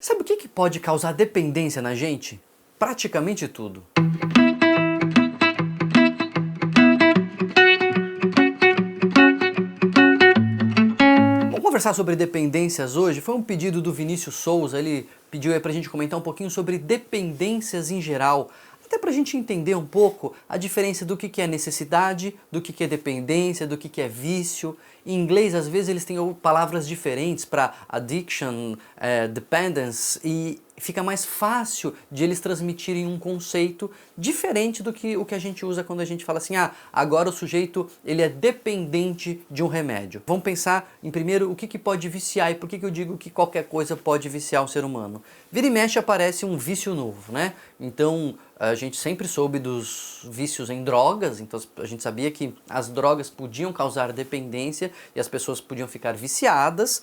Sabe o que pode causar dependência na gente? Praticamente tudo. Vamos conversar sobre dependências hoje. Foi um pedido do Vinícius Souza, ele pediu aí pra gente comentar um pouquinho sobre dependências em geral. Até pra gente entender um pouco a diferença do que é necessidade, do que é dependência, do que é vício. Em inglês, às vezes, eles têm palavras diferentes para addiction, dependence, e fica mais fácil de eles transmitirem um conceito diferente do que o que a gente usa quando a gente fala assim, agora o sujeito ele é dependente de um remédio. Vamos pensar em primeiro o que pode viciar e por que eu digo que qualquer coisa pode viciar um ser humano. Vira e mexe aparece um vício novo, né? Então a gente sempre soube dos vícios em drogas, então a gente sabia que as drogas podiam causar dependência e as pessoas podiam ficar viciadas,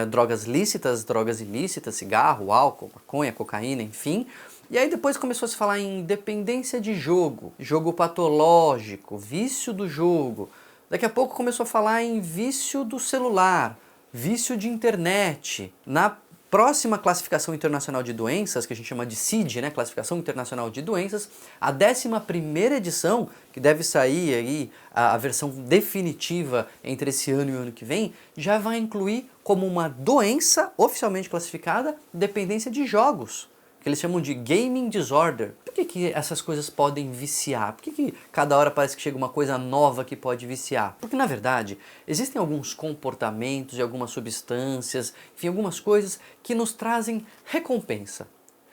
drogas lícitas, drogas ilícitas, cigarro, álcool, maconha, cocaína, enfim. E aí depois começou a se falar em dependência de jogo, jogo patológico, vício do jogo. Daqui a pouco começou a falar em vício do celular, vício de internet. Na próxima classificação internacional de doenças, que a gente chama de CID, né, Classificação Internacional de Doenças, a 11ª edição, que deve sair aí a versão definitiva entre esse ano e o ano que vem, já vai incluir como uma doença oficialmente classificada dependência de jogos, que eles chamam de gaming disorder. Por que essas coisas podem viciar? Por que cada hora parece que chega uma coisa nova que pode viciar? Porque na verdade existem alguns comportamentos e algumas substâncias, enfim, algumas coisas que nos trazem recompensa.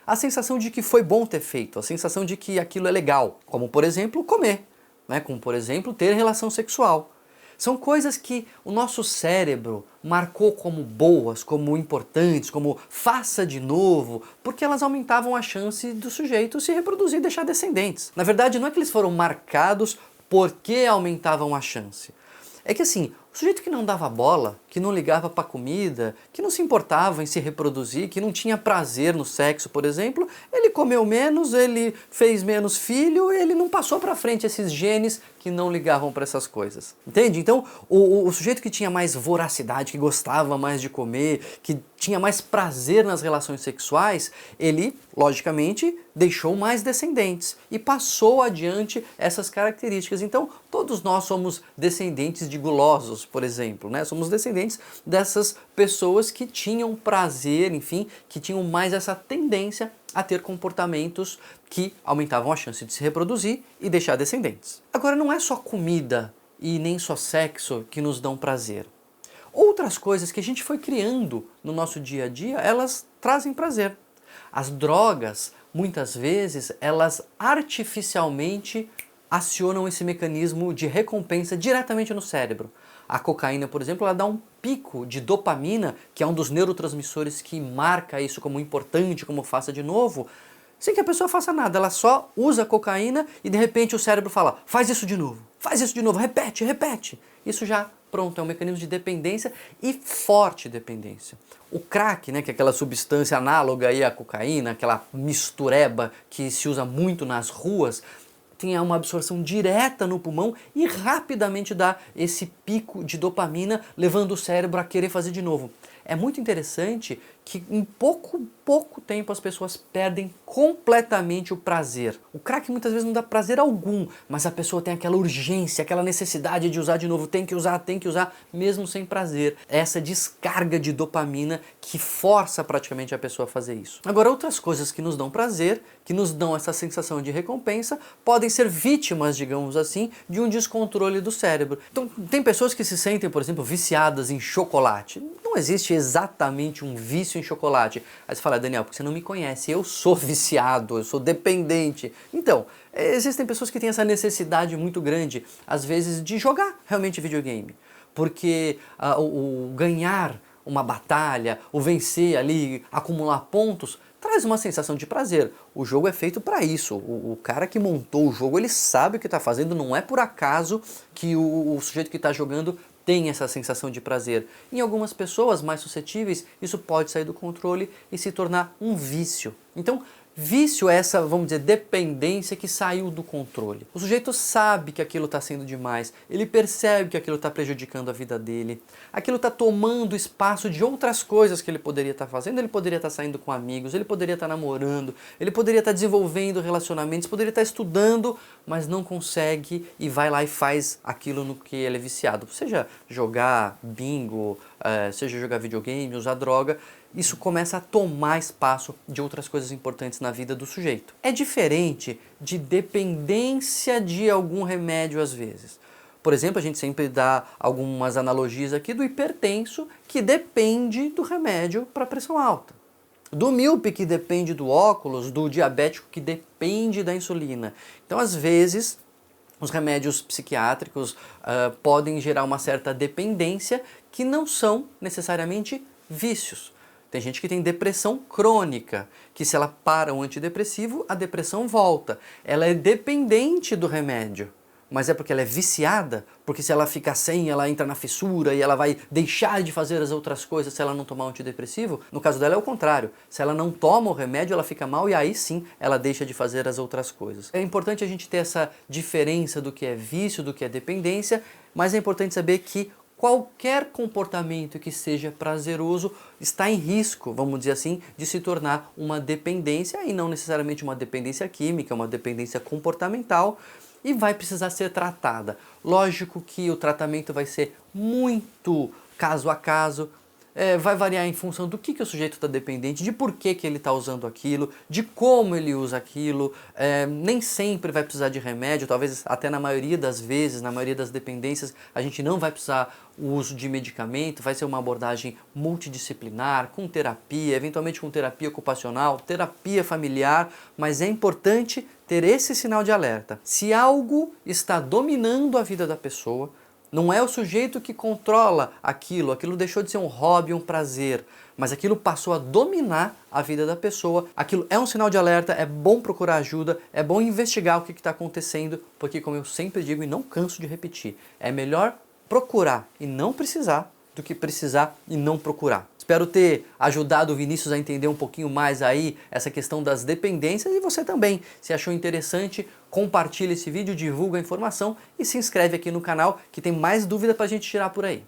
A sensação de que foi bom ter feito, a sensação de que aquilo é legal, como por exemplo comer, né? Como por exemplo ter relação sexual. São coisas que o nosso cérebro marcou como boas, como importantes, como faça de novo, porque elas aumentavam a chance do sujeito se reproduzir e deixar descendentes. Na verdade, não é que eles foram marcados porque aumentavam a chance. É que assim, o sujeito que não dava bola, que não ligava para comida, que não se importava em se reproduzir, que não tinha prazer no sexo, por exemplo, ele comeu menos, ele fez menos filho, ele não passou para frente esses genes que não ligavam para essas coisas. Entende? Então, o sujeito que tinha mais voracidade, que gostava mais de comer, que tinha mais prazer nas relações sexuais, ele, logicamente, deixou mais descendentes e passou adiante essas características. Então, todos nós somos descendentes de gulosos, por exemplo, né? Somos descendentes dessas pessoas que tinham prazer, enfim, que tinham mais essa tendência a ter comportamentos que aumentavam a chance de se reproduzir e deixar descendentes. Agora, não é só comida e nem só sexo que nos dão prazer. Outras coisas que a gente foi criando no nosso dia a dia, elas trazem prazer. As drogas, muitas vezes, elas artificialmente acionam esse mecanismo de recompensa diretamente no cérebro. A cocaína, por exemplo, ela dá um pico de dopamina, que é um dos neurotransmissores que marca isso como importante, como faça de novo, sem que a pessoa faça nada. Ela só usa a cocaína e de repente o cérebro fala, faz isso de novo, repete, repete. Isso já, pronto, é um mecanismo de dependência e forte dependência. O crack, né, que é aquela substância análoga aí à cocaína, aquela mistureba que se usa muito nas ruas, tem uma absorção direta no pulmão e rapidamente dá esse pico de dopamina, levando o cérebro a querer fazer de novo. É muito interessante que em pouco tempo as pessoas perdem completamente o prazer. O crack muitas vezes não dá prazer algum, mas a pessoa tem aquela urgência, aquela necessidade de usar de novo, tem que usar, mesmo sem prazer. Essa descarga de dopamina que força praticamente a pessoa a fazer isso. Agora, outras coisas que nos dão prazer, que nos dão essa sensação de recompensa, podem ser vítimas, digamos assim, de um descontrole do cérebro. Então, tem pessoas que se sentem, por exemplo, viciadas em chocolate. Não existe exatamente um vício em chocolate. Aí você fala, Daniel, porque você não me conhece, eu sou viciado, eu sou dependente. Então, existem pessoas que têm essa necessidade muito grande, às vezes, de jogar realmente videogame. Porque o ganhar uma batalha, o vencer ali, acumular pontos, traz uma sensação de prazer. O jogo é feito para isso. O cara que montou o jogo, ele sabe o que está fazendo, não é por acaso que o sujeito que está jogando tem essa sensação de prazer. Em algumas pessoas mais suscetíveis, isso pode sair do controle e se tornar um vício. Então, Vício é essa, vamos dizer, dependência que saiu do controle. O sujeito sabe que aquilo está sendo demais, ele percebe que aquilo está prejudicando a vida dele, aquilo está tomando espaço de outras coisas que ele poderia estar fazendo, ele poderia estar saindo com amigos, ele poderia estar namorando, ele poderia estar desenvolvendo relacionamentos, poderia estar estudando, mas não consegue e vai lá e faz aquilo no que ele é viciado. Seja jogar bingo, seja jogar videogame, usar droga, isso começa a tomar espaço de outras coisas importantes na vida do sujeito. É diferente de dependência de algum remédio às vezes. Por exemplo, a gente sempre dá algumas analogias aqui do hipertenso que depende do remédio para pressão alta. Do míope que depende do óculos, do diabético que depende da insulina. Então, às vezes, os remédios psiquiátricos podem gerar uma certa dependência que não são necessariamente vícios. Tem gente que tem depressão crônica, que se ela para um antidepressivo, a depressão volta. Ela é dependente do remédio, mas é porque ela é viciada, porque se ela ficar sem, ela entra na fissura e ela vai deixar de fazer as outras coisas se ela não tomar um antidepressivo. No caso dela é o contrário. Se ela não toma o remédio, ela fica mal e aí sim ela deixa de fazer as outras coisas. É importante a gente ter essa diferença do que é vício, do que é dependência, mas é importante saber que qualquer comportamento que seja prazeroso está em risco, vamos dizer assim, de se tornar uma dependência, e não necessariamente uma dependência química, uma dependência comportamental, e vai precisar ser tratada. Lógico que o tratamento vai ser muito caso a caso, vai variar em função do que o sujeito está dependente, de por que ele está usando aquilo, de como ele usa aquilo. Nem sempre vai precisar de remédio, talvez até na maioria das vezes, na maioria das dependências, a gente não vai precisar o uso de medicamento, vai ser uma abordagem multidisciplinar, com terapia, eventualmente com terapia ocupacional, terapia familiar, mas é importante ter esse sinal de alerta. Se algo está dominando a vida da pessoa, não é o sujeito que controla aquilo deixou de ser um hobby, um prazer, mas aquilo passou a dominar a vida da pessoa, aquilo é um sinal de alerta, é bom procurar ajuda, é bom investigar o que está acontecendo, porque como eu sempre digo e não canso de repetir, é melhor procurar e não precisar do que precisar e não procurar. Espero ter ajudado o Vinícius a entender um pouquinho mais aí essa questão das dependências, e você também, se achou interessante, compartilha esse vídeo, divulga a informação e se inscreve aqui no canal que tem mais dúvida pra gente tirar por aí.